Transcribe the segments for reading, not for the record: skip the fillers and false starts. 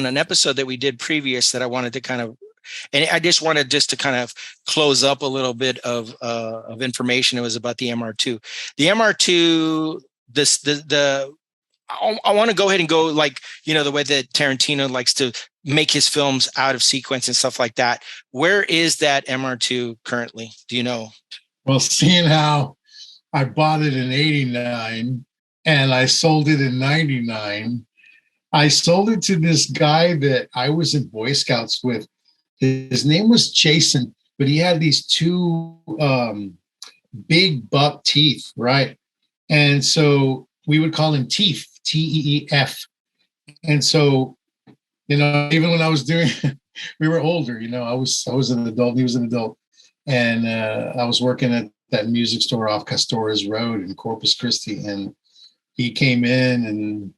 on an episode that we did previous that I wanted to kind of, and I just wanted to kind of close up a little bit of information. It was about the MR2. The MR2, I want to go ahead and go like, the way that Tarantino likes to make his films out of sequence and stuff like that. Where is that MR2 currently? Do you know? Well, seeing how I bought it in 89 and I sold it in 99, I sold it to this guy that I was in Boy Scouts with. His name was Jason, but he had these two big buck teeth, right? And so we would call him Teeth, Teef. And so, even when I was doing, we were older, I was an adult, he was an adult. And I was working at that music store off Castores Road in Corpus Christi. And he came in and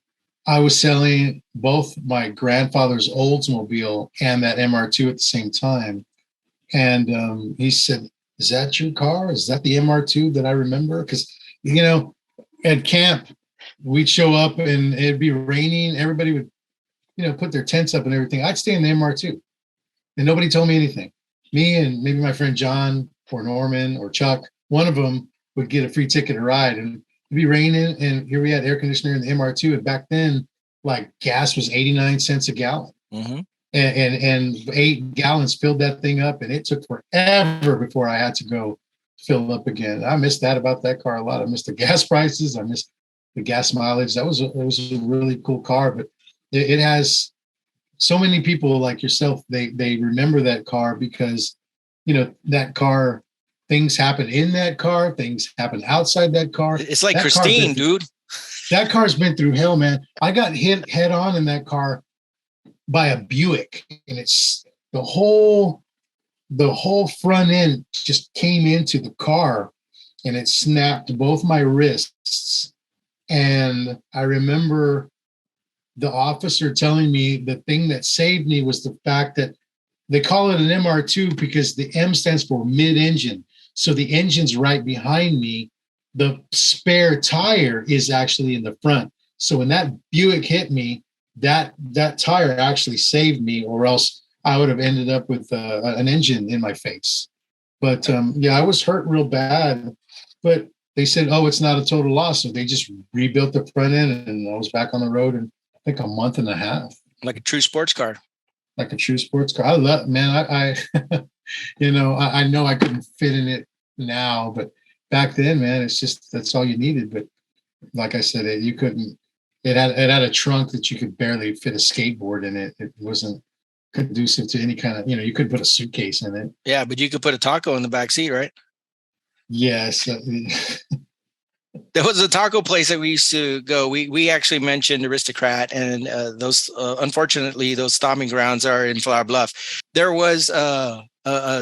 I was selling both my grandfather's Oldsmobile and that MR2 at the same time. And he said, "Is that your car? Is that the MR2 that I remember?" Because, at camp, we'd show up and it'd be raining. Everybody would, put their tents up and everything. I'd stay in the MR2 and nobody told me anything. Me and maybe my friend John or Norman or Chuck, one of them would get a free ticket to ride. And it'd be raining, and here we had air conditioner in the MR2. And back then, like, gas was 89 cents a gallon. Mm-hmm. And 8 gallons filled that thing up, and it took forever before I had to go fill up again. I missed that about that car a lot. I missed the gas prices. I missed the gas mileage. It was a really cool car, but it has so many people like yourself. They remember that car because, that car, things happen in that car, things happen outside that car. It's like Christine, dude. That car's been through hell, man. I got hit head on in that car by a Buick, and it's the whole front end just came into the car, and it snapped both my wrists. And I remember the officer telling me the thing that saved me was the fact that they call it an MR2 because the M stands for mid-engine. So the engine's right behind me. The spare tire is actually in the front. So when that Buick hit me, that tire actually saved me, or else I would have ended up with an engine in my face. But I was hurt real bad. But they said, "Oh, it's not a total loss." So they just rebuilt the front end, and I was back on the road in, I think, a month and a half. Like a true sports car. Like a true sports car. I love, man. I I know I couldn't fit in it now, but back then, man, it's just, that's all you needed. But like I said, you couldn't. It had a trunk that you could barely fit a skateboard in it. It wasn't conducive to any kind of, you could put a suitcase in it. Yeah, but you could put a taco in the back seat, right? Yes. There was a taco place that we used to go. We actually mentioned Aristocrat, and those unfortunately those stomping grounds are in Flour Bluff. There was a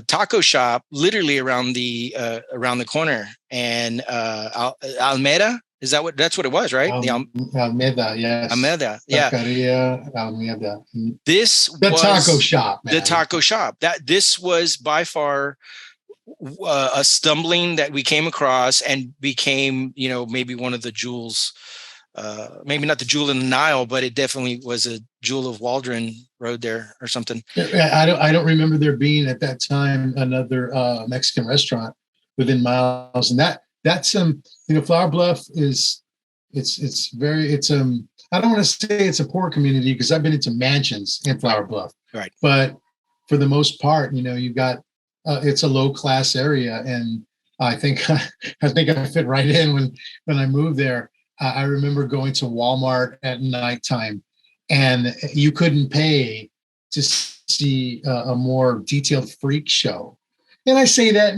taco shop literally around the corner, and Almeida. That's what it was, right? Almeida, yes. Almeida, yeah. Taqueria Almeida. Taco shop, man. The taco shop. This was by far a stumbling that we came across and became, maybe one of the jewels, maybe not the jewel in the Nile, but it definitely was a jewel of Waldron Road there or something. I don't remember there being at that time another Mexican restaurant within miles. And that's Flour Bluff is, it's I don't want to say it's a poor community, because I've been into mansions in Flour Bluff. Right. But for the most part, you've got, it's a low class area, and I think I fit right in when I moved there. I remember going to Walmart at nighttime, and you couldn't pay to see a more detailed freak show. And I say that,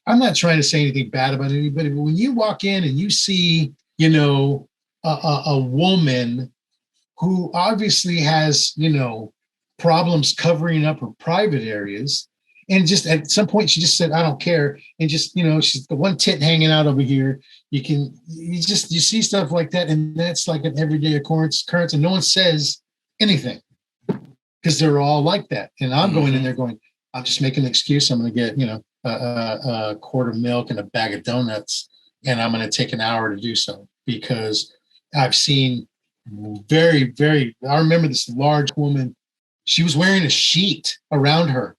I'm not trying to say anything bad about anybody, but when you walk in and you see, a woman who obviously has, problems covering up her private areas, and just at some point she just said, "I don't care," and just, she's the one tit hanging out over here. You see stuff like that, and that's like an everyday occurrence, and no one says anything because they're all like that. And I'm going in there going, "I'm just making an excuse. I'm going to get, a quart of milk and a bag of donuts, and I'm going to take an hour to do so because I've seen Very, very. I remember this large woman. She was wearing a sheet around her.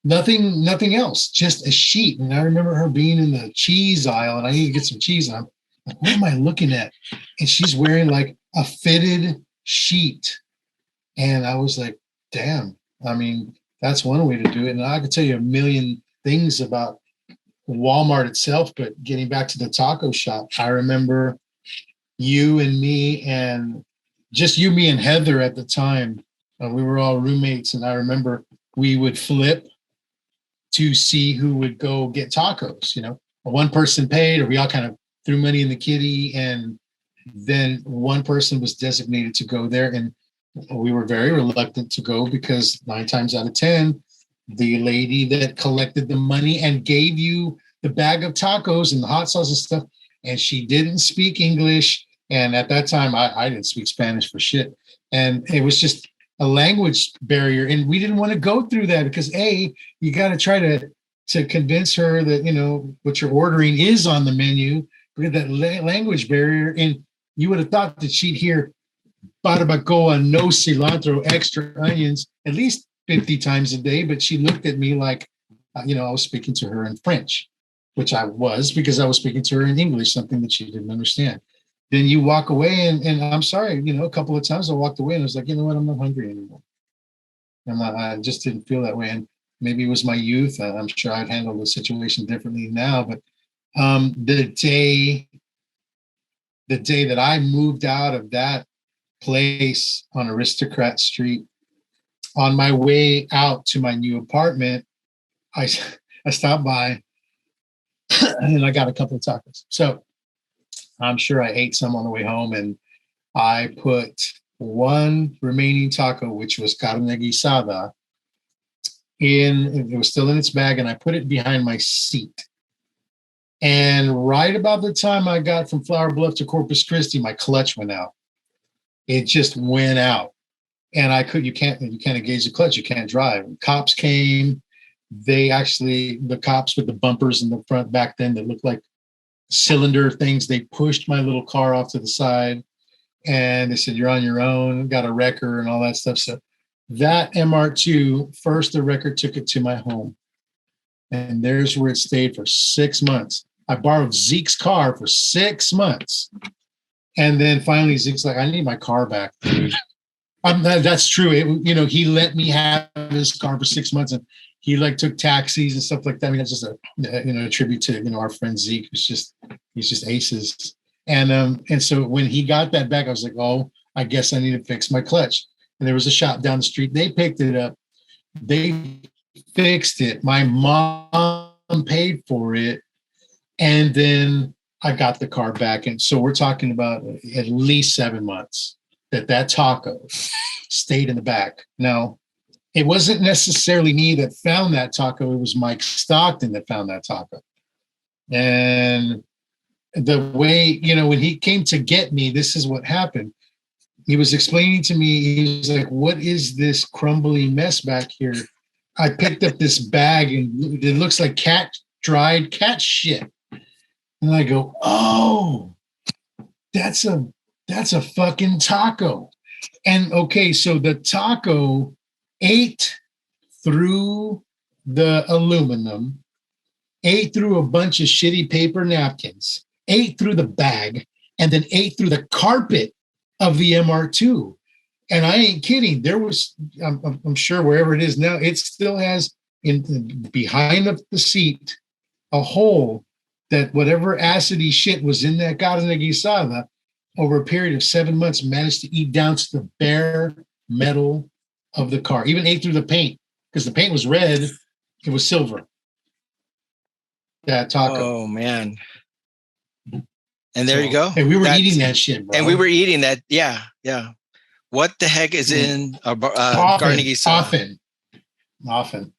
Nothing else, just a sheet. And I remember her being in the cheese aisle, and I need to get some cheese. And I'm like, what am I looking at? And she's wearing like a fitted sheet. And I was like, damn. I mean, that's one way to do it. And I could tell you a million things about Walmart itself, but getting back to the taco shop, I remember you and me and just you, me and Heather at the time. We were all roommates, and I remember we would flip to see who would go get tacos. One person paid, or we all kind of threw money in the kitty, and then one person was designated to go there. And we were very reluctant to go because 9 times out of 10, the lady that collected the money and gave you the bag of tacos and the hot sauce and stuff, and she didn't speak English. And at that time, I didn't speak Spanish for shit. And it was just a language barrier. And we didn't want to go through that because you got to try to convince her that, what you're ordering is on the menu. We had that language barrier. And you would have thought that she'd hear barbacoa, no cilantro, extra onions, at least 50 times a day. But she looked at me like, I was speaking to her in French, which I was, because I was speaking to her in English, something that she didn't understand. Then you walk away, and I'm sorry, a couple of times I walked away and I was like, you know what, I'm not hungry anymore. I just didn't feel that way. And maybe it was my youth. I'm sure I'd handle the situation differently now. But the day that I moved out of that place on Aristocrat Street, on my way out to my new apartment, I stopped by and I got a couple of tacos. So I'm sure I ate some on the way home, and I put one remaining taco, which was carne guisada, it was still in its bag, and I put it behind my seat. And right about the time I got from Flour Bluff to Corpus Christi, my clutch went out. It just went out. And you can't engage the clutch. You can't drive. Cops came. The cops with the bumpers in the front back then that looked like cylinder things, they pushed my little car off to the side, and they said, you're on your own, got a wrecker and all that stuff. So that MR2, first the wrecker took it to my home, and there's where it stayed for 6 months. I borrowed Zeke's car for 6 months, and then finally Zeke's like, I need my car back, dude. That's true. He let me have his car for 6 months, and he took taxis and stuff like that. I mean, that's just a tribute to, our friend Zeke, he's just aces. And so when he got that back, I was like, oh, I guess I need to fix my clutch. And there was a shop down the street. They picked it up. They fixed it. My mom paid for it. And then I got the car back. And so we're talking about at least 7 months that taco stayed in the back. Now, it wasn't necessarily me that found that taco. It was Mike Stockton that found that taco. And the way, when he came to get me, this is what happened. He was explaining to me, he was like, what is this crumbly mess back here? I picked up this bag and it looks like dried cat shit. And I go, oh, that's a fucking taco. And okay, so the taco ate through the aluminum, ate through a bunch of shitty paper napkins, ate through the bag, and then ate through the carpet of the MR2. And I ain't kidding. There was, I'm sure wherever it is now, it still has behind the seat a hole that whatever acidy shit was in that carne guisada over a period of 7 months managed to eat down to the bare metal of the car. Even ate through the paint, because the paint was red, it was silver. That taco. Oh man. And there you go. And we were eating that shit, bro. And we were eating that. Yeah. Yeah. What the heck is in carne guisada? Often.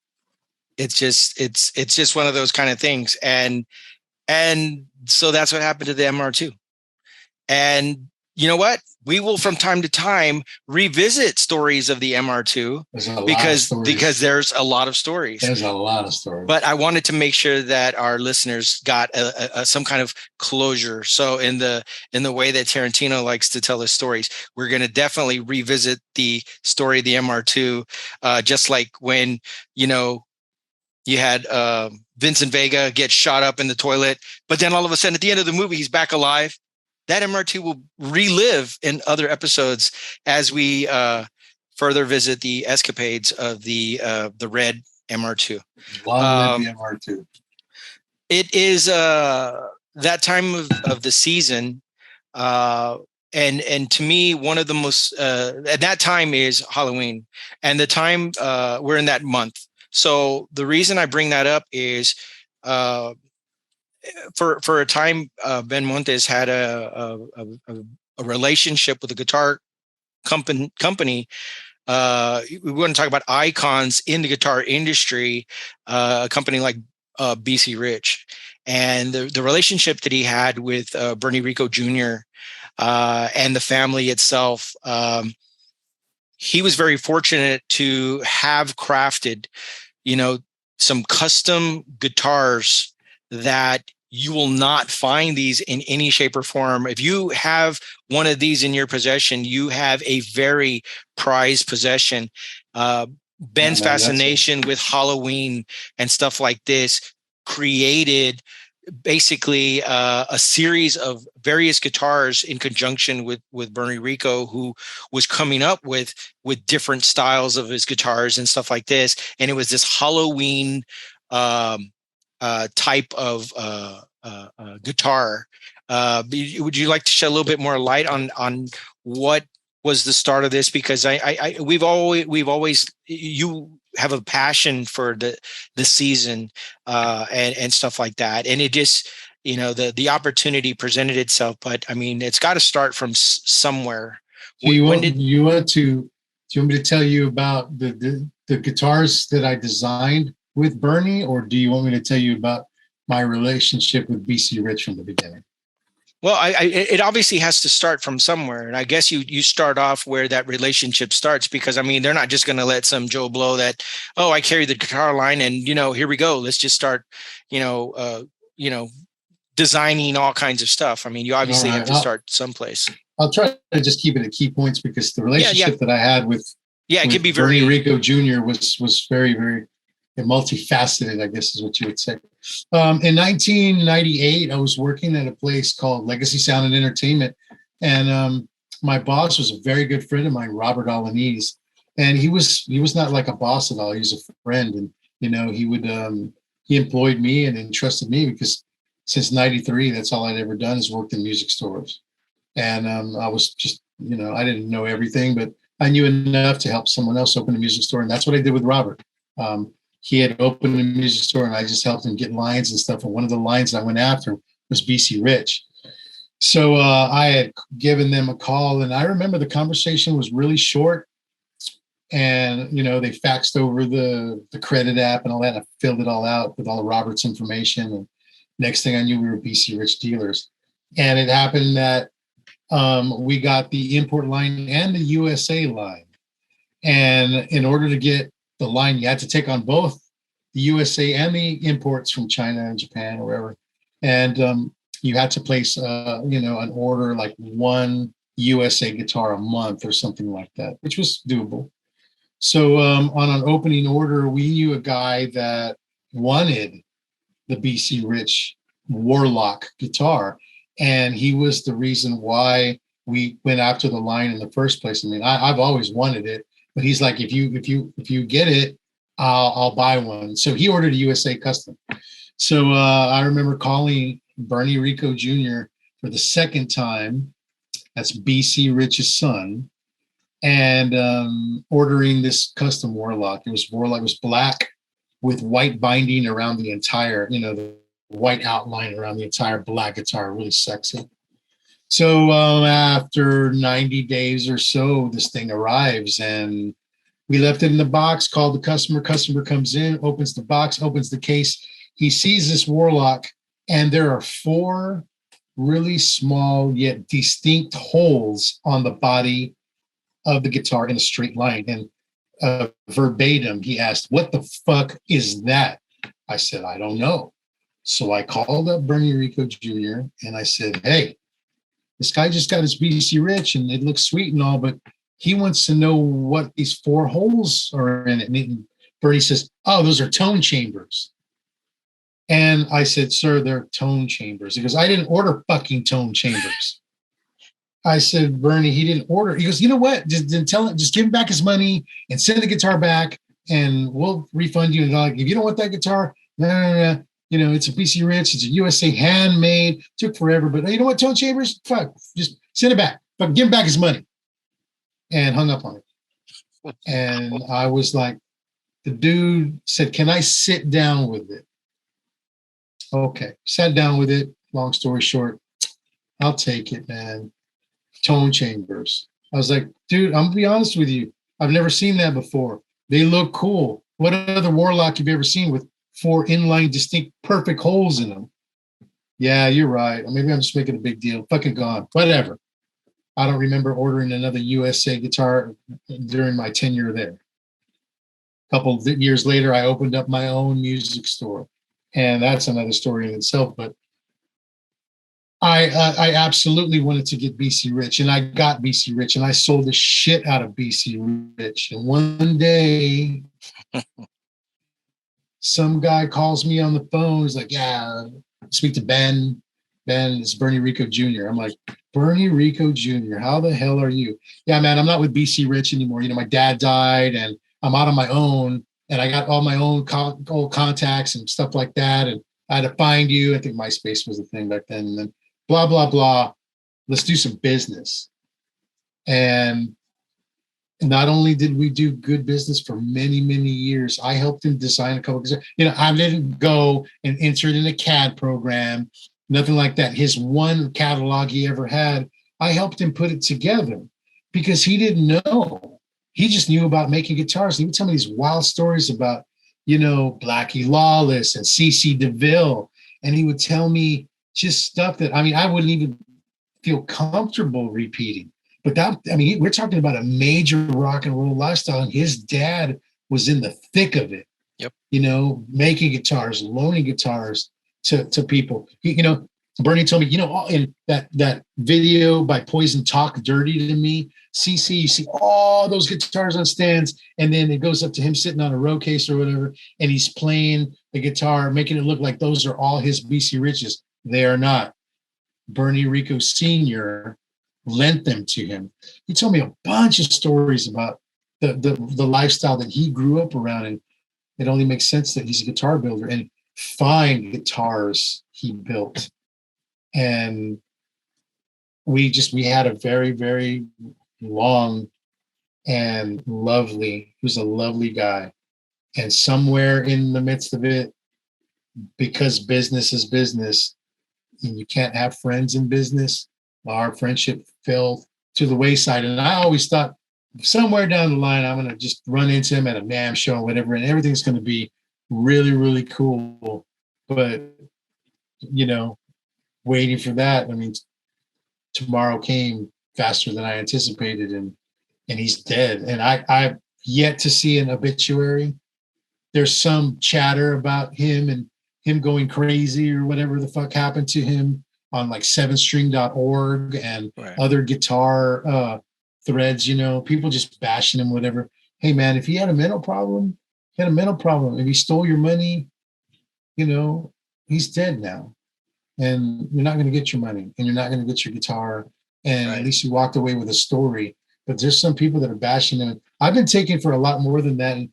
It's just one of those kind of things. And so that's what happened to the MR2. And you know what? We will from time to time revisit stories of the MR2 because there's a lot of stories. There's a lot of stories. But I wanted to make sure that our listeners got some kind of closure. So in the way that Tarantino likes to tell his stories, we're going to definitely revisit the story of the MR2, just like when, you had Vincent Vega get shot up in the toilet, but then all of a sudden at the end of the movie, he's back alive. That MR2 will relive in other episodes as we further visit the escapades of the red MR2. Long live the MR2. It is that time of the season. And to me, one of the most at that time is Halloween, and the time we're in that month. So the reason I bring that up is for a time, Ben Montes had a relationship with a guitar company. We want to talk about icons in the guitar industry, a company like BC Rich, and the relationship that he had with Bernie Rico Jr. And the family itself. He was very fortunate to have crafted, some custom guitars that you will not find these in any shape or form. If you have one of these in your possession, you have a very prized possession. Ben's fascination with Halloween and stuff like this created basically a series of various guitars in conjunction with Bernie Rico, who was coming up with different styles of his guitars and stuff like this. And it was this Halloween type of guitar. Would you like to shed a little bit more light on what was the start of this? Because we've always you have a passion for the season and stuff like that, and it just the opportunity presented itself. But I mean, it's got to start from somewhere. Do you want me to tell you about the guitars that I designed with Bernie, or do you want me to tell you about my relationship with BC Rich from the beginning? Well, it obviously has to start from somewhere. And I guess you start off where that relationship starts, because, I mean, they're not just going to let some Joe Blow that, oh, I carry the guitar line and, here we go. Let's just start, designing all kinds of stuff. I mean, you obviously have to start someplace. I'll try to just keep it at key points, because the relationship that I had with it can be Bernie Rico Jr. was very, very multifaceted, I guess is what you would say. In 1998, I was working at a place called Legacy Sound and Entertainment, and my boss was a very good friend of mine, Robert Alanese, and he was not like a boss at all. He was a friend, and he employed me and entrusted me, because since '93, that's all I'd ever done is worked in music stores, and I was just I didn't know everything, but I knew enough to help someone else open a music store, and that's what I did with Robert. He had opened a music store, and I just helped him get lines and stuff. And one of the lines I went after was BC Rich. So I had given them a call, and I remember the conversation was really short. And, they faxed over the credit app and all that. I filled it all out with all of Robert's information. And next thing I knew, we were BC Rich dealers. And it happened that we got the import line and the USA line. And in order to get the line, you had to take on both the USA and the imports from China and Japan or wherever. And you had to place, an order like one USA guitar a month or something like that, which was doable. So on an opening order, we knew a guy that wanted the BC Rich Warlock guitar. And he was the reason why we went after the line in the first place. I mean, I've always wanted it. But he's like, if you get it, I'll buy one. So he ordered a USA custom. So I remember calling Bernie Rico Jr. for the second time. That's BC Rich's son, and ordering this custom Warlock. It was black with white binding around the entire, the white outline around the entire black guitar, really sexy. So after 90 days or so, this thing arrives, and we left it in the box, called the customer. Customer comes in, opens the box, opens the case. He sees this Warlock, and there are 4 really small yet distinct holes on the body of the guitar in a straight line. And verbatim, he asked, "What the fuck is that?" I said, "I don't know." So I called up Bernie Rico Jr. and I said, "Hey, this guy just got his BC Rich and it looks sweet and all, but he wants to know what these 4 holes are in it." And Bernie says, "Oh, those are tone chambers." And I said, "Sir, they're tone chambers." He goes, "I didn't order fucking tone chambers." I said, "Bernie, he didn't order." He goes, "You know what? Just tell him, just give him back his money and send the guitar back and we'll refund you. And like, if you don't want that guitar, no. You know, it's a PC Rich, it's a USA handmade, took forever, but you know what, tone chambers? Fuck, just send it back. But give him back his money." And hung up on it. And I was like, the dude said, "Can I sit down with it?" Okay, sat down with it. Long story short, "I'll take it, man." Tone chambers. I was like, "Dude, I'm gonna be honest with you. I've never seen that before. They look cool. What other Warlock have you ever seen with 4 inline distinct perfect holes in them?" "Yeah, you're right. Or maybe I'm just making a big deal. Fucking gone. Whatever." I don't remember ordering another USA guitar during my tenure there. A couple of years later, I opened up my own music store. And that's another story in itself. But I absolutely wanted to get BC Rich, and I got BC Rich, and I sold the shit out of BC Rich. And one day, some guy calls me on the phone. He's like, "Yeah, speak to Ben. Ben is Bernie Rico Jr." I'm like, "Bernie Rico Jr., how the hell are you?" "Yeah, man, I'm not with BC Rich anymore. You know, my dad died, and I'm out on my own, and I got all my own old contacts and stuff like that, and I had to find you." I think MySpace was the thing back then. And then blah, blah, blah. Let's do some business. And not only did we do good business for many, many years, I helped him design a couple of, you know, I didn't go and enter it in a CAD program, nothing like that. His one catalog he ever had, I helped him put it together because he didn't know. He just knew about making guitars. He would tell me these wild stories about, you know, Blackie Lawless and CC DeVille. And he would tell me just stuff that, I mean, I wouldn't even feel comfortable repeating. But that, I mean, we're talking about a major rock and roll lifestyle, and his dad was in the thick of it. Yep. You know, making guitars, loaning guitars to people. You know, Bernie told me, you know, in that video by Poison, "Talk Dirty to Me," CC, you see all those guitars on stands, and then it goes up to him sitting on a row case or whatever, and he's playing the guitar, making it look like those are all his BC Riches. They are not. Bernie Rico Sr. lent them to him. He told me a bunch of stories about the lifestyle that he grew up around, and it only makes sense that he's a guitar builder, and fine guitars he built. And we had a very, very long and lovely, he was a lovely guy. And somewhere in the midst of it, because business is business, and you can't have friends in business, our friendship fell to the wayside. And I always thought somewhere down the line, I'm going to just run into him at a NAMM show or whatever, and everything's going to be really, really cool. But, you know, waiting for that, I mean, tomorrow came faster than I anticipated, and he's dead. And I've yet to see an obituary. There's some chatter about him and him going crazy or whatever the fuck happened to him on like 7string.org and other guitar threads, you know, people just bashing him, whatever. Hey man, if he had a mental problem, he had a mental problem. If he stole your money, you know, he's dead now. And you're not going to get your money, and you're not going to get your guitar. And at least you walked away with a story. But there's some people that are bashing him. I've been taken for a lot more than that. And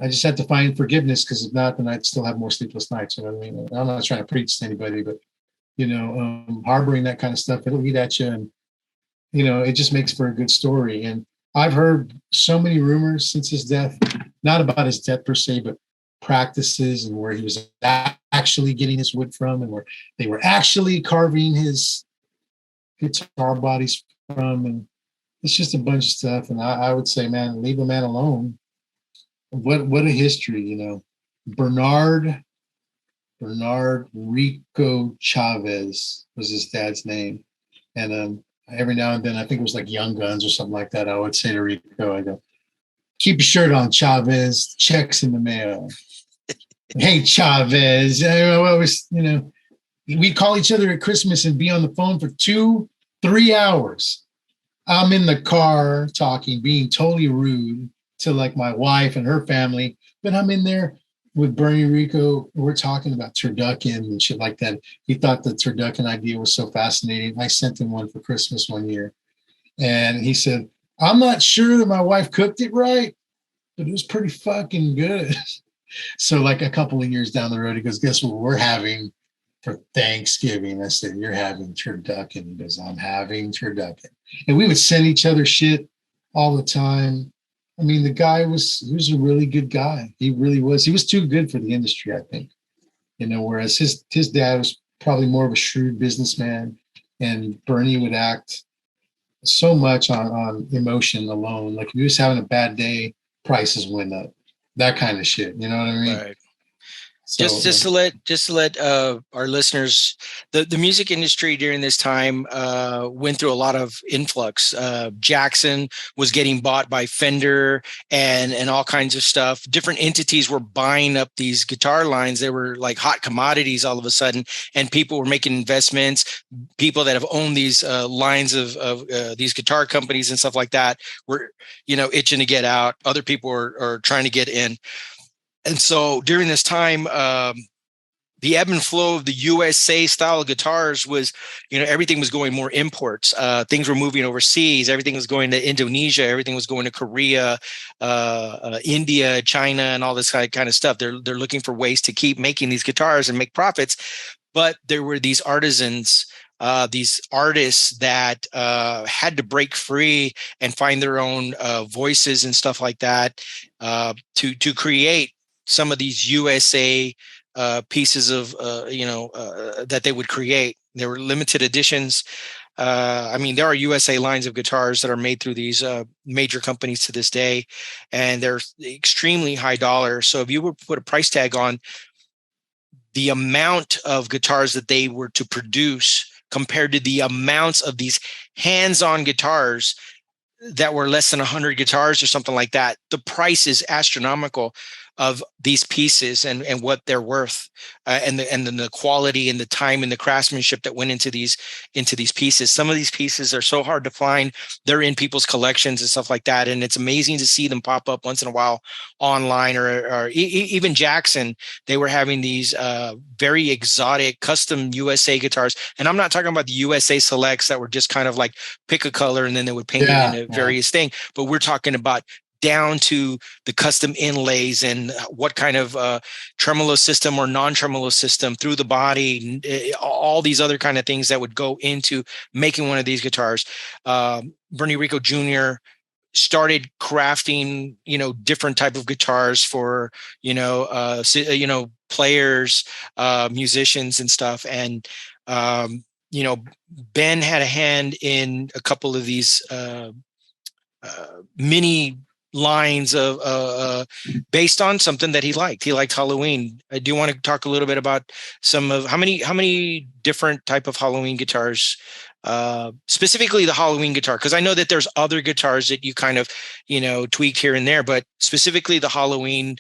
I just had to find forgiveness, because if not, then I'd still have more sleepless nights. You know what I mean? I'm not trying to preach to anybody, but, you know, harboring that kind of stuff, it'll eat at you. And, you know, it just makes for a good story. And I've heard so many rumors since his death, not about his death per se, but practices and where he was actually getting his wood from, and where they were actually carving his guitar bodies from. And it's just a bunch of stuff. And I would say, man, leave the man alone. What a history, you know. Bernard Bernard Rico Chavez was his dad's name. And every now and then, I think it was like Young Guns or something like that, I would say to Rico, I go, keep your shirt on, Chavez. Checks in the mail. Hey, Chavez. I always, we'd call each other at Christmas and be on the phone for 2-3 hours. I'm in the car talking, being totally rude to like my wife and her family, but I'm in there with Bernie Rico. We're talking about turducken and shit like that. He thought the turducken idea was so fascinating. I sent him one for Christmas one year, and he said, I'm not sure that my wife cooked it right, but it was pretty fucking good. So like a couple of years down the road, he goes, guess what we're having for Thanksgiving? I said, you're having turducken. He goes, I'm having turducken. And we would send each other shit all the time. I mean, the guy he was a really good guy. He really was. He was too good for the industry, I think. Whereas his dad was probably more of a shrewd businessman, and Bernie would act so much on emotion alone. Like if he was having a bad day, prices went up. That kind of shit. You know what I mean? Right. So, Just to let our listeners, the music industry during this time went through a lot of influx. Jackson was getting bought by Fender and all kinds of stuff. Different entities were buying up these guitar lines. They were like hot commodities all of a sudden, and people were making investments. People that have owned these lines of these guitar companies and stuff like that were itching to get out. Other people are trying to get in. And so during this time, the ebb and flow of the USA style of guitars was, everything was going more imports. Things were moving overseas. Everything was going to Indonesia. Everything was going to Korea, India, China, and all this kind of stuff. They're looking for ways to keep making these guitars and make profits. But there were these artisans, these artists that had to break free and find their own voices and stuff like that to create some of these USA pieces of, that they would create. There were limited editions. There are USA lines of guitars that are made through these major companies to this day, and they're extremely high dollar. So if you would put a price tag on the amount of guitars that they were to produce compared to the amounts of these hands-on guitars that were less than 100 guitars or something like that, the price is astronomical of these pieces and what they're worth, and the quality and the time and the craftsmanship that went into these pieces. Some of these pieces are so hard to find. They're in people's collections and stuff like that, and it's amazing to see them pop up once in a while online. Or even Jackson, they were having these very exotic custom USA guitars, and I'm not talking about the USA selects that were just kind of like pick a color and then they would paint it in a various thing, but we're talking about down to the custom inlays and what kind of tremolo system or non-tremolo system through the body, all these other kind of things that would go into making one of these guitars. Bernie Rico Jr. started crafting, different type of guitars for, players, musicians and stuff. And, Ben had a hand in a couple of these mini lines of based on something that he liked. He liked Halloween. I do want to talk a little bit about some of how many different type of Halloween guitars, specifically the Halloween guitar, because I know that there's other guitars that you kind of tweak here and there, but specifically the Halloween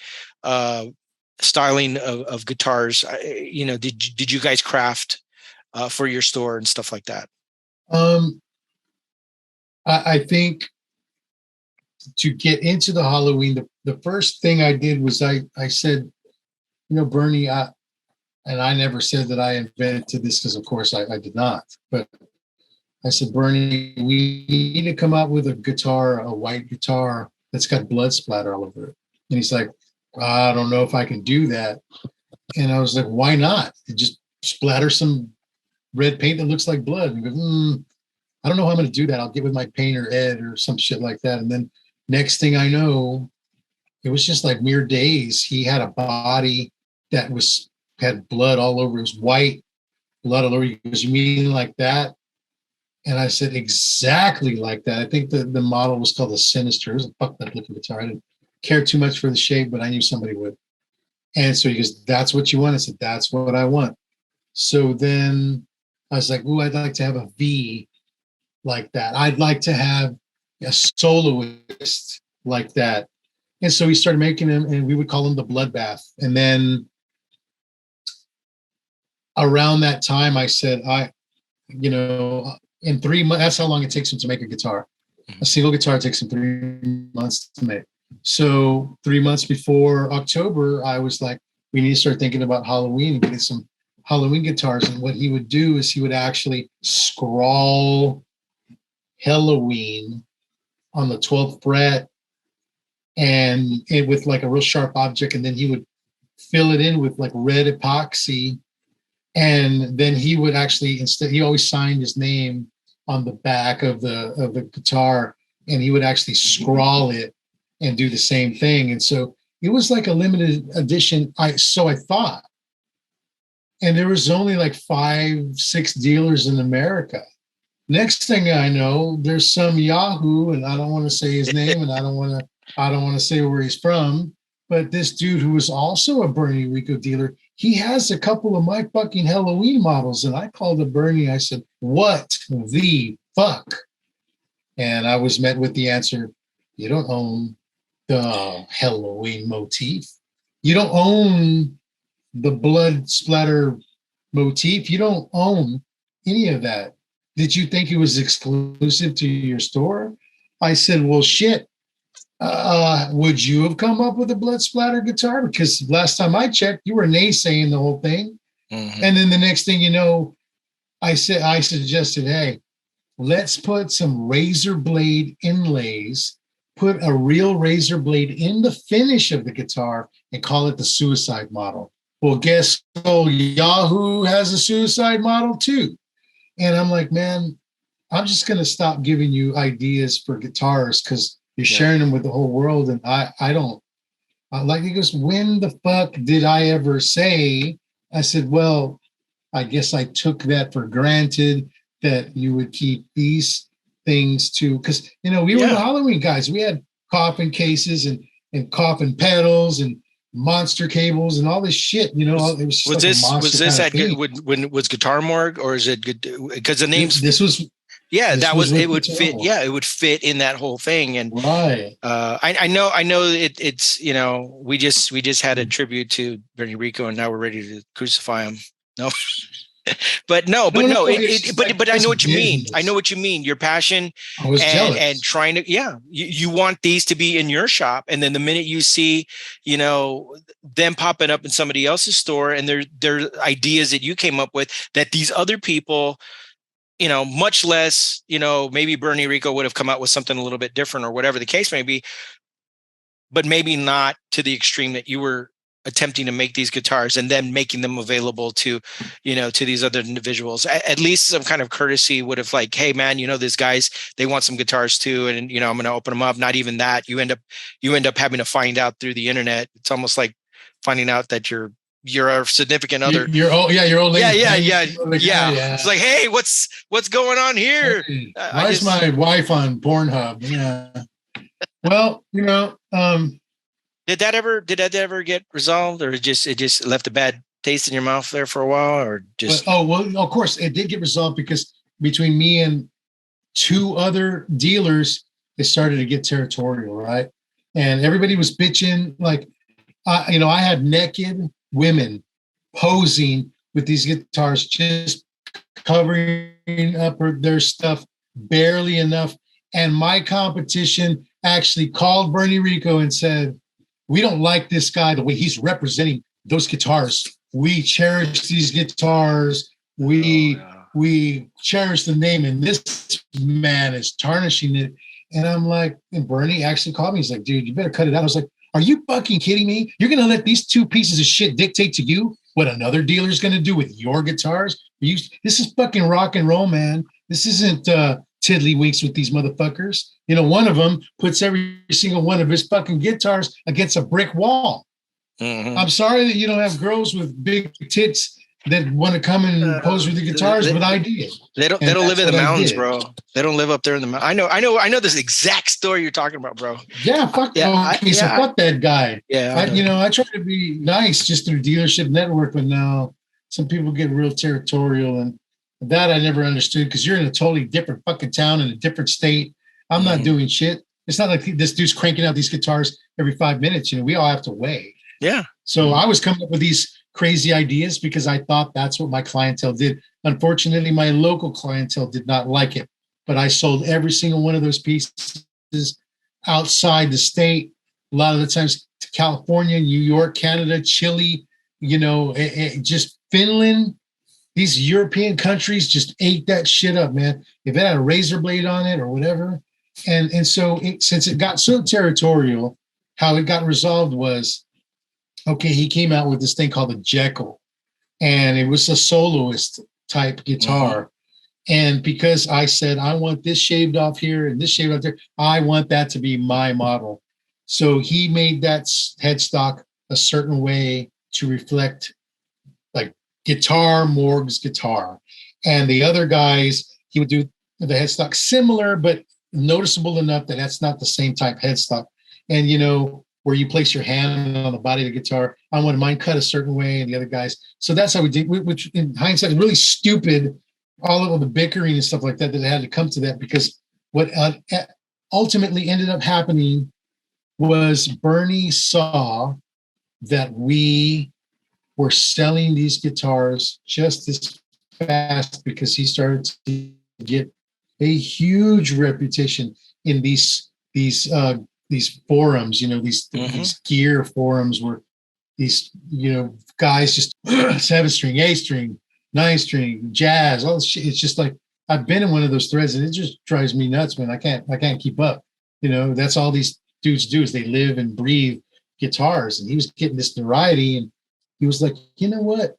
styling of guitars. Did you guys craft for your store and stuff like that? I think to get into the Halloween, the first thing I did was I said, Bernie, and I never said that I invented this because, of course, I did not. But I said, Bernie, we need to come up with a guitar, a white guitar that's got blood splatter all over it. And he's like, I don't know if I can do that. And I was like, why not? Just splatter some red paint that looks like blood. And he goes, I don't know how I'm going to do that. I'll get with my painter, Ed, or some shit like that. And then next thing I know, it was just like mere days. He had a body that had blood all over. It was white blood all over. He goes, you mean like that? And I said, exactly like that. I think the model was called the Sinister. It was a fucked up looking guitar. I didn't care too much for the shape, but I knew somebody would. And so he goes, that's what you want? I said, that's what I want. So then I was like, ooh, I'd like to have a V like that. I'd like to have a soloist like that. And so we started making them, and we would call them the Bloodbath. And then around that time, I said, in 3 months, that's how long it takes him to make a guitar. A single guitar takes him 3 months to make. So 3 months before October, I was like, we need to start thinking about Halloween and get some Halloween guitars. And what he would do is he would actually scrawl Halloween on the 12th fret and it with like a real sharp object. And then he would fill it in with like red epoxy. And then he would actually, instead, he always signed his name on the back of the guitar, and he would actually scrawl it and do the same thing. And so it was like a limited edition. So I thought, and there was only like 5-6 dealers in America. Next thing I know, there's some Yahoo, and I don't want to say his name, and I don't want to say where he's from, but this dude who was also a Bernie Rico dealer, he has a couple of my fucking Halloween models. And I called up Bernie. I said, what the fuck? And I was met with the answer, you don't own the Halloween motif. You don't own the blood splatter motif. You don't own any of that. Did you think it was exclusive to your store? I said, well, shit. Would you have come up with a blood splatter guitar? Because last time I checked, you were naysaying the whole thing. Mm-hmm. And then the next thing you know, I suggested, hey, let's put some razor blade inlays, put a real razor blade in the finish of the guitar and call it the suicide model. Well, guess Yahoo has a suicide model too. And I'm like, man, I'm just going to stop giving you ideas for guitars because you're sharing them with the whole world. And I don't like, he goes, when the fuck did I ever say? I said, well, I guess I took that for granted that you would keep these things too. Because, we were the Halloween guys. We had coffin cases and coffin pedals and monster cables and all this shit. It was this at when was Guitar Morgue, or is it good? Because the names. This was. Yeah, that was it would fit. Yeah, it would fit in that whole thing. And right. I know it's we just had a tribute to Bernie Rico, and now we're ready to crucify him. No. But I know what you mean. I know what you mean. Your passion and trying to, you want these to be in your shop. And then the minute you see, them popping up in somebody else's store and they're ideas that you came up with that these other people, much less, maybe Bernie Rico would have come out with something a little bit different or whatever the case may be, but maybe not to the extreme that you were attempting to make these guitars and then making them available to, to these other individuals. At least some kind of courtesy would have like, hey man, these guys, they want some guitars too. And, I'm going to open them up. Not even that. You end up having to find out through the internet. It's almost like finding out that you're a significant other. You're old. Yeah. It's like, hey, what's going on here? Why's my wife on Pornhub? Yeah. Well, Did that ever get resolved, or it just left a bad taste in your mouth there for a while, or just? Of course it did get resolved because between me and 2 other dealers, it started to get territorial, right? And everybody was bitching. Like, I had naked women posing with these guitars, just covering up their stuff barely enough. And my competition actually called Bernie Rico and said, we don't like this guy, the way he's representing those guitars. We cherish these guitars. We cherish the name, and this man is tarnishing it. And I'm like, and Bernie actually called me. He's like, dude, you better cut it out. I was like, are you fucking kidding me? You're going to let these 2 pieces of shit dictate to you what another dealer's going to do with your guitars? This is fucking rock and roll, man. This isn't tiddlywinks with these motherfuckers. One of them puts every single one of his fucking guitars against a brick wall. Mm-hmm. I'm sorry that you don't have girls with big tits that want to come and pose with the guitars with ideas. They don't live in the mountains, bro. They don't live up there in the mountains. I know this exact story you're talking about, bro. Yeah, fuck. Yeah, so fuck that guy. Yeah, I try to be nice just through dealership network, but now some people get real territorial, and that I never understood because you're in a totally different fucking town in a different state. I'm not doing shit. It's not like this dude's cranking out these guitars every 5 minutes. We all have to wait. Yeah. So I was coming up with these crazy ideas because I thought that's what my clientele did. Unfortunately, my local clientele did not like it, but I sold every single one of those pieces outside the state. A lot of the times to California, New York, Canada, Chile, just Finland. These European countries just ate that shit up, man. If it had a razor blade on it or whatever. And so since it got so territorial, how it got resolved was, okay, he came out with this thing called the Jekyll, and it was a soloist type guitar. And because I said, I want this shaved off here and this shaved off there, I want that to be my model. So he made that headstock a certain way to reflect like guitar, Morg's guitar. And the other guys, he would do the headstock similar, but noticeable enough that that's not the same type headstock. And, where you place your hand on the body of the guitar, I wanted mine cut a certain way and the other guys. So that's how we did, which in hindsight is really stupid. All of the bickering and stuff like that it had to come to that, because what ultimately ended up happening was Bernie saw that we were selling these guitars just as fast because he started to get a huge reputation in these forums, these gear forums where these, guys just 7-string, 8-string, 9-string, jazz, all this shit. It's just like, I've been in one of those threads and it just drives me nuts, man. I can't keep up. That's all these dudes do is they live and breathe guitars. And he was getting this notoriety and he was like, you know what?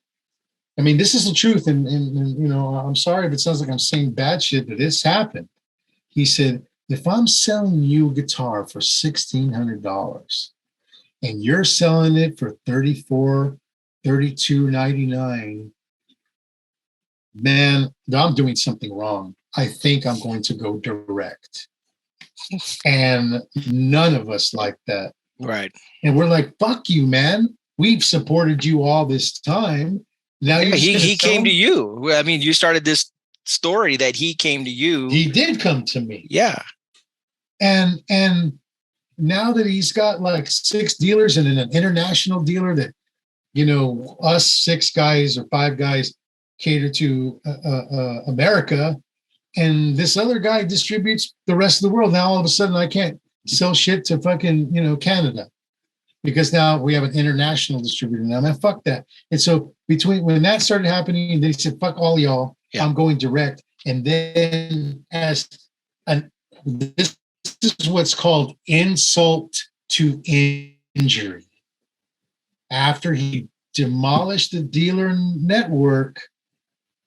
I mean, this is the truth. And I'm sorry if it sounds like I'm saying bad shit, but this happened. He said, if I'm selling you a guitar for $1,600 and you're selling it for $34, $32.99, man, I'm doing something wrong. I think I'm going to go direct. And none of us like that. Right. And we're like, fuck you, man. We've supported you all this time. Now he came to you. I mean, you started this story that he came to you. He did come to me. Yeah. And now that he's got like 6 dealers and an international dealer that, us 6 guys or 5 guys cater to America, and this other guy distributes the rest of the world. Now all of a sudden I can't sell shit to fucking, Canada, because now we have an international distributor now. Man, fuck that. And so between when that started happening, they said, fuck all y'all, I'm going direct. And then this is what's called insult to injury. After he demolished the dealer network,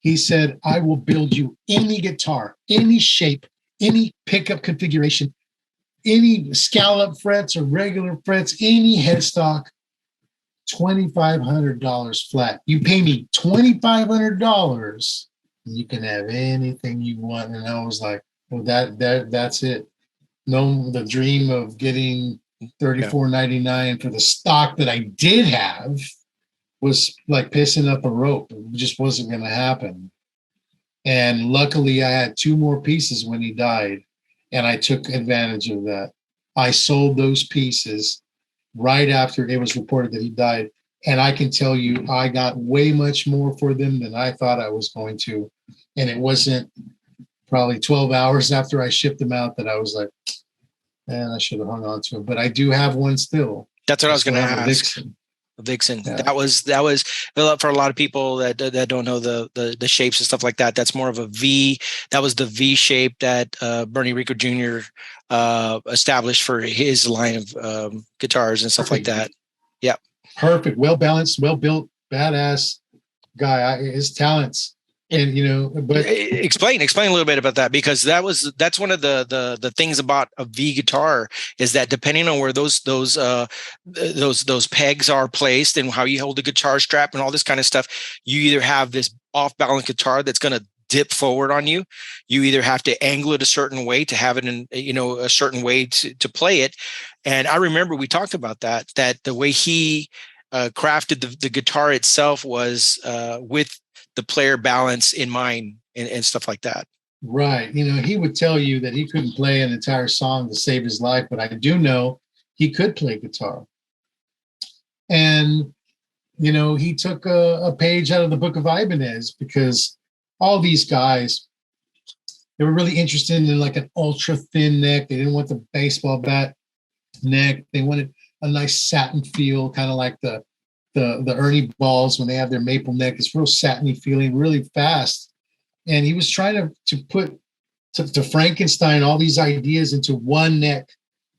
he said, I will build you any guitar, any shape, any pickup configuration, any scallop frets or regular frets, any headstock, $2,500 flat. You pay me $2,500 and you can have anything you want. And I was like, well, that's it. No, the dream of getting $34.99 for the stock that I did have was like pissing up a rope. It just wasn't going to happen. And luckily I had 2 more pieces when he died, and I took advantage of that. I sold those pieces right after it was reported that he died. And I can tell you, I got way much more for them than I thought I was going to. And it wasn't probably 12 hours after I shipped them out that I was like, man, I should have hung on to them. But I do have one still. That's what I was going to ask. Vixen. Yeah. That was for a lot of people that don't know the shapes and stuff like that. That's more of a V. That was the V shape that Bernie Rico Jr. Established for his line of guitars and stuff like that. Yeah. Perfect. Well balanced, well built, badass guy. His talents And but explain a little bit about that, because that's one of the things about a V guitar, is that depending on where those pegs are placed and how you hold the guitar strap and all this kind of stuff, you either have this off balance guitar that's going to dip forward on you. You either have to angle it a certain way to have it in a certain way to play it. And I remember we talked about that the way he crafted the guitar itself was with the player balance in mind and stuff like that. Right. He would tell you that he couldn't play an entire song to save his life, but I do know he could play guitar. And, he took a page out of the Book of Ibanez, because all these guys, they were really interested in like an ultra thin neck. They didn't want the baseball bat neck. They wanted a nice satin feel, kind of like the Ernie balls when they have their maple neck. It's real satiny feeling, really fast. And he was trying to Frankenstein all these ideas into one neck,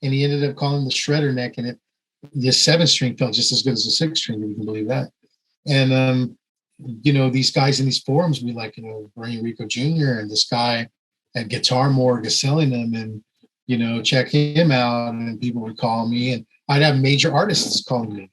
and he ended up calling the shredder neck. And the 7-string felt just as good as the 6-string, if you can believe that. And these guys in these forums would be like, Bernie Rico Jr. and this guy at Guitar Morgue is selling them, and check him out. And people would call me, and I'd have major artists calling me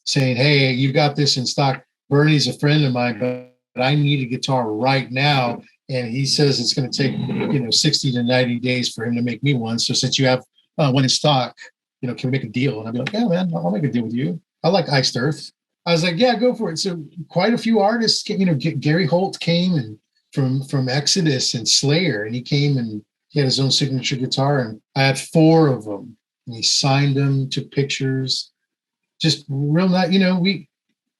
saying, hey, you got this in stock. Bernie's a friend of mine, but I need a guitar right now. And he says it's going to take, 60 to 90 days for him to make me one. So since you have one in stock, can we make a deal? And I'd be like, yeah, man, I'll make a deal with you. I like Iced Earth. I was like, yeah, go for it. So quite a few artists, Gary Holt came and from Exodus and Slayer, and he came and he had his own signature guitar, and I had 4 of them, and he signed them, took pictures. Just real nice,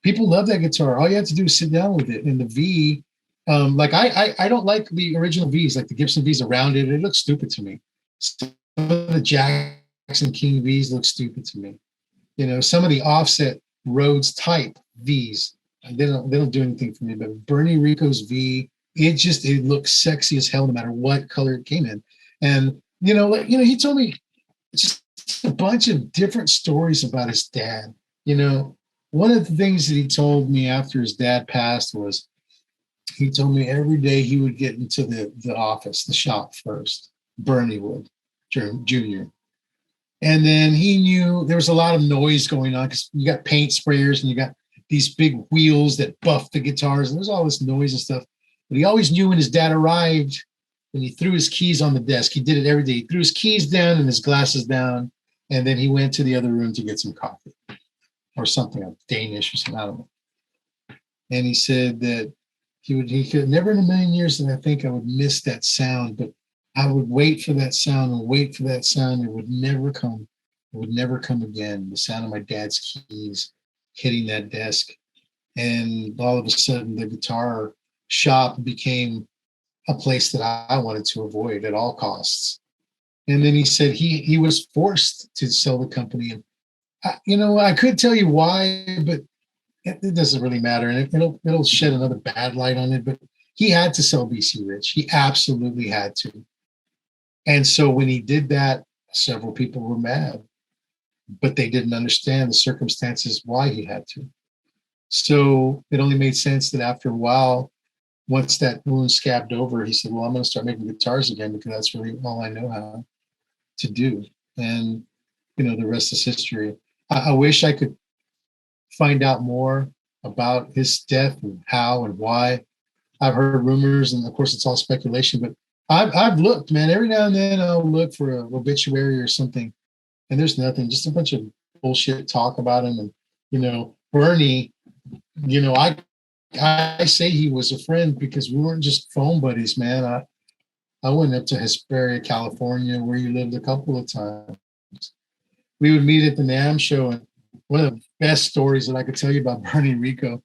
people love that guitar. All you have to do is sit down with it. And the V, like I don't like the original Vs, like the Gibson Vs around it. It looks stupid to me. Some of the Jackson King Vs look stupid to me. Some of the offset Rhodes type Vs, they don't do anything for me. But Bernie Rico's V, it looks sexy as hell no matter what color it came in. And he told me just a bunch of different stories about his dad. One of the things that he told me after his dad passed was, he told me every day he would get into the office, the shop first, Bernie would, Jr. And then he knew there was a lot of noise going on, because you got paint sprayers and you got these big wheels that buff the guitars, and there's all this noise and stuff. But he always knew when his dad arrived, when he threw his keys on the desk. He did it every day. He threw his keys down and his glasses down, and then he went to the other room to get some coffee or something, Danish or something, I don't know. And he said that he could never in a million years that I think I would miss that sound, but I would wait for that sound and wait for that sound. It would never come. It would never come again. The sound of my dad's keys hitting that desk. And all of a sudden the guitar shop became a place that I wanted to avoid at all costs. And then he said he was forced to sell the company. And I could tell you why, but it doesn't really matter. And it'll shed another bad light on it. But he had to sell BC Rich. He absolutely had to. And so when he did that, several people were mad, but they didn't understand the circumstances why he had to. So it only made sense that after a while, once that wound scabbed over, he said, well, I'm going to start making guitars again, because that's really all I know how to do. And, the rest is history. I wish I could find out more about his death and how and why. I've heard rumors, and of course it's all speculation, but I've looked, man. Every now and then I'll look for an obituary or something, and there's nothing, just a bunch of bullshit talk about him. And, Bernie, I say he was a friend because we weren't just phone buddies, man. I went up to Hesperia, California, where you lived a couple of times. We would meet at the NAMM show, and one of the best stories that I could tell you about Bernie Rico,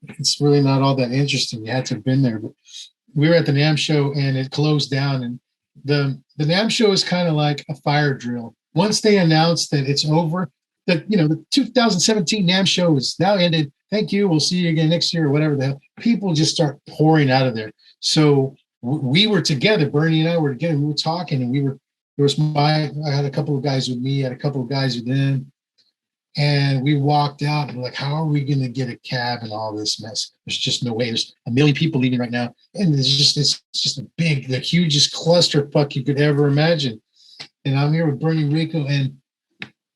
it's really not all that interesting. You had to have been there, but we were at the NAMM show and it closed down. And the NAMM show is kind of like a fire drill. Once they announced that it's over, that the 2017 NAMM show is now ended. Thank you. We'll see you again next year or whatever the hell. People just start pouring out of there. So we were together. Bernie and I were together. We were talking, and I had a couple of guys with me, I had a couple of guys with them. And we walked out and we're like, how are we going to get a cab and all this mess? There's just no way. There's a million people leaving right now. And it's just a big, the hugest clusterfuck you could ever imagine. And I'm here with Bernie Rico, and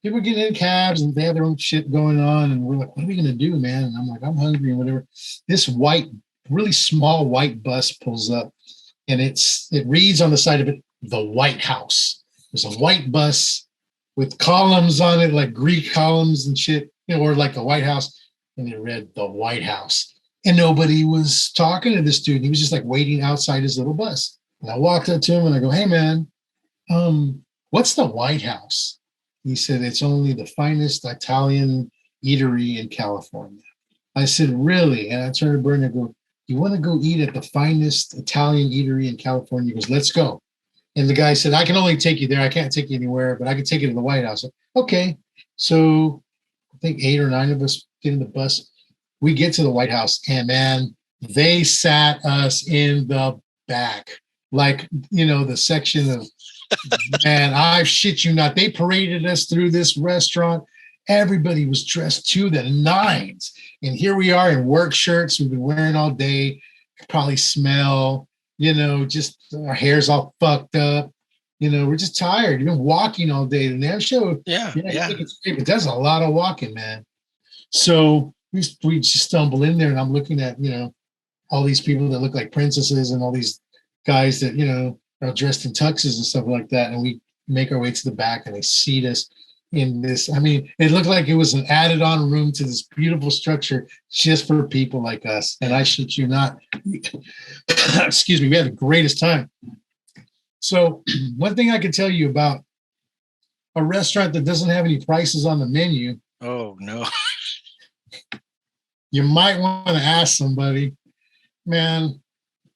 people are getting in cabs and they have their own shit going on. And we're like, what are we going to do, man? And I'm like, I'm hungry and whatever. This white, really small white bus pulls up, and it reads on the side of it, the White House. There's a white bus with columns on it, like Greek columns and shit, or like the White House. And it read the White House. And nobody was talking to this dude. He was just like waiting outside his little bus. And I walked up to him and I go, hey, man, what's the White House? He said, it's only the finest Italian eatery in California. I said, really? And I turned to Bernie and I go, you want to go eat at the finest Italian eatery in California? He goes, let's go. And the guy said, I can only take you there. I can't take you anywhere, but I can take you to the White House. Okay. So I think 8 or 9 of us get in the bus. We get to the White House, and man, they sat us in the back. Like, the section of, man, I shit you not. They paraded us through this restaurant. Everybody was dressed to the nines. And here we are in work shirts we've been wearing all day. Probably smell. Just our hair's all fucked up. We're just tired. You've been walking all day. The damn show. Yeah. But that's a lot of walking, man. So we just stumble in there, and I'm looking at, all these people that look like princesses and all these guys that, are dressed in tuxes and stuff like that. And we make our way to the back, and they seat us in this. I mean, it looked like it was an added on room to this beautiful structure just for people like us. And I shit you not. Excuse me. We had the greatest time. So one thing I can tell you about a restaurant that doesn't have any prices on the menu. Oh, no. You might want to ask somebody, man.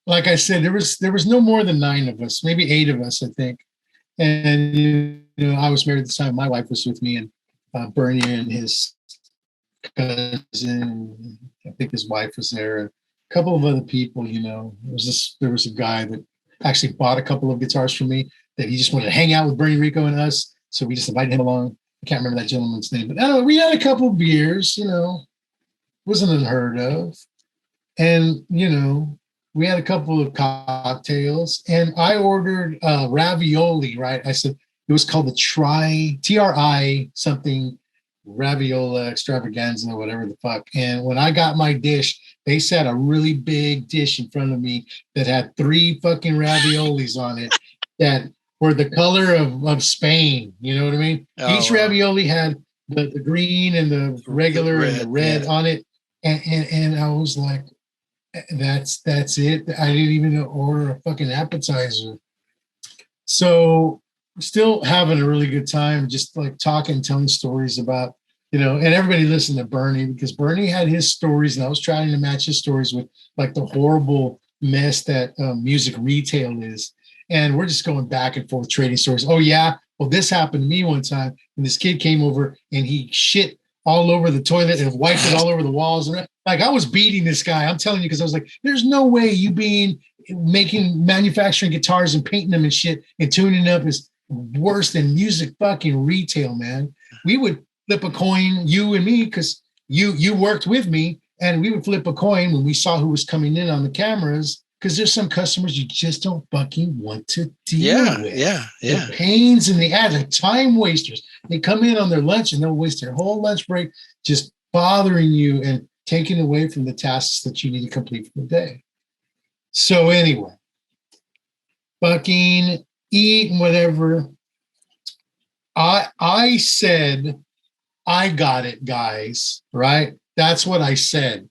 Like I said, there was no more than 9 of us, maybe 8 of us, I think. And I was married at the time. My wife was with me, and Bernie and his cousin. I think his wife was there. And a couple of other people. There was a guy that actually bought a couple of guitars for me that he just wanted to hang out with Bernie Rico and us. So we just invited him along. I can't remember that gentleman's name, but we had a couple of beers. Wasn't unheard of, and we had a couple of cocktails, and I ordered ravioli, right? I said it was called the TRI something raviola extravaganza, whatever the fuck. And when I got my dish, they set a really big dish in front of me that had 3 fucking raviolis on it that were the color of Spain. You know what I mean? Oh, each ravioli had the green and the regular and the red on it. And I was like, that's it. I didn't even order a fucking appetizer. So still having a really good time, just like talking, telling stories about, and everybody listened to Bernie, because Bernie had his stories, and I was trying to match his stories with like the horrible mess that music retail is. And we're just going back and forth trading stories. Oh yeah, well, this happened to me one time, and this kid came over and he shit all over the toilet and wiped it all over the walls. And like, I was beating this guy. I'm telling you, because I was like, there's no way you manufacturing guitars and painting them and shit and tuning up is worse than music fucking retail, man. We would flip a coin, you and me, because you worked with me, and we would flip a coin when we saw who was coming in on the cameras, because there's some customers you just don't fucking want to deal with. Yeah. The pains in the ass, the time wasters. They come in on their lunch and they'll waste their whole lunch break just bothering you and taking away from the tasks that you need to complete for the day. So anyway, fucking eat and whatever. I said, I got it, guys, right? That's what I said.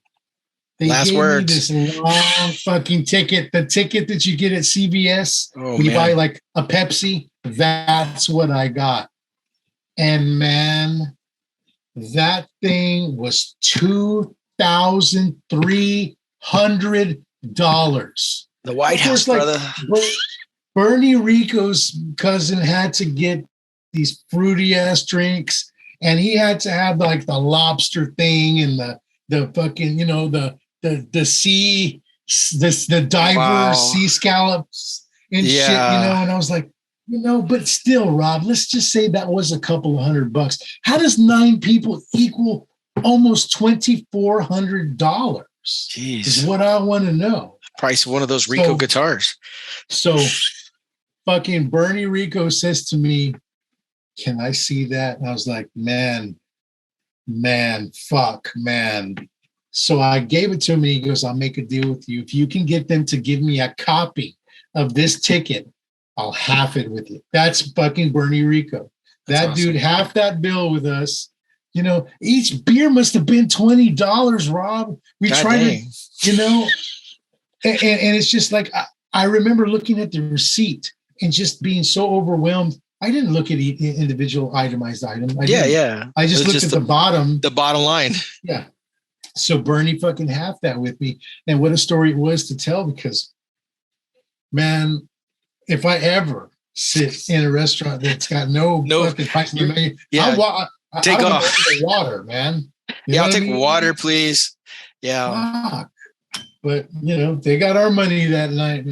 They gave me this long fucking ticket, the ticket that you get at CVS when you buy like a Pepsi. That's what I got. And man, that thing was $2,300. The White House, brother. Bernie Rico's cousin had to get these fruity ass drinks, and he had to have like the lobster thing and the fucking, the sea, the diver sea scallops and shit, and I was like, But still, Rob, let's just say that was a couple of $100. How does 9 people equal almost $2,400? Jeez. Is what I want to know. Price of one of those Rico guitars. So fucking Bernie Rico says to me, can I see that? And I was like, man. So I gave it to him and he goes, I'll make a deal with you. If you can get them to give me a copy of this ticket, I'll half it with you. That's fucking Bernie Rico. That awesome. Dude, half that bill with us. Each beer must have been $20, Rob. We tried to, and it's just like, I remember looking at the receipt and just being so overwhelmed. I didn't look at each individual itemized item. I just looked at the bottom. The bottom line. Yeah. So Bernie fucking half that with me. And what a story it was to tell, because, man, if I ever sit in a restaurant that's got no fucking price on the menu, take off the water, man. I'll take water, please. Yeah. But, they got our money that night.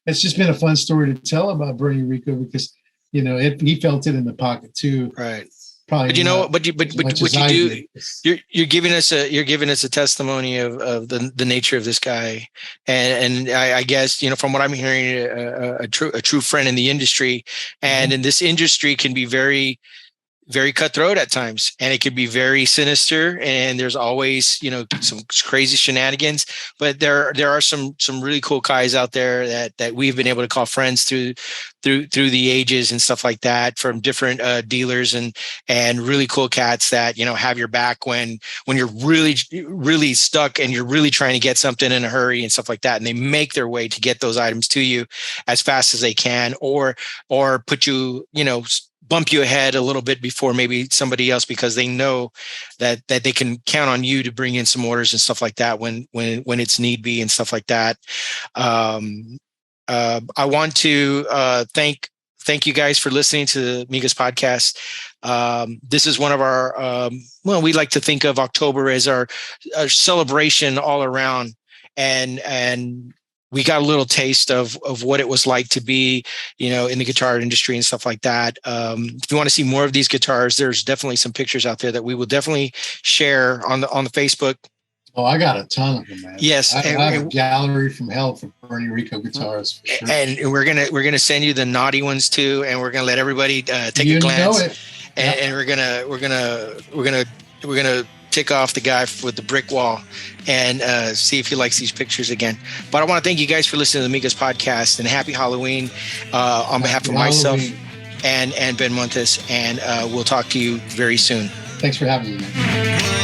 It's just been a fun story to tell about Bernie Rico because, he felt it in the pocket too. Right. Probably. But what you do, you're giving us a testimony of the nature of this guy, and I guess from what I'm hearing, a true friend in the industry, and in this industry can be very, very cutthroat at times, and it can be very sinister, and there's always some crazy shenanigans, but there are some really cool guys out there that we've been able to call friends through the ages and stuff like that, from different dealers and really cool cats that have your back when you're really, really stuck and you're really trying to get something in a hurry and stuff like that, and they make their way to get those items to you as fast as they can, or put you bump you ahead a little bit before maybe somebody else, because they know that they can count on you to bring in some orders and stuff like that when it's need be and stuff like that. I want to thank you guys for listening to the Migas podcast. This is one of our we like to think of October as our celebration all around, and we got a little taste of what it was like to be, in the guitar industry and stuff like that. If you want to see more of these guitars, there's definitely some pictures out there that we will definitely share on the Facebook. Oh, I got a ton of them, man. Yes, I have a gallery from hell for Bernie Rico guitars. For sure. And we're gonna send you the naughty ones too, and we're gonna let everybody take a glance. And we're gonna tick off the guy with the brick wall and see if he likes these pictures again. But I want to thank you guys for listening to the Migas podcast, and happy Halloween on behalf of myself and Ben Montes, and we'll talk to you very soon. Thanks for having me, man.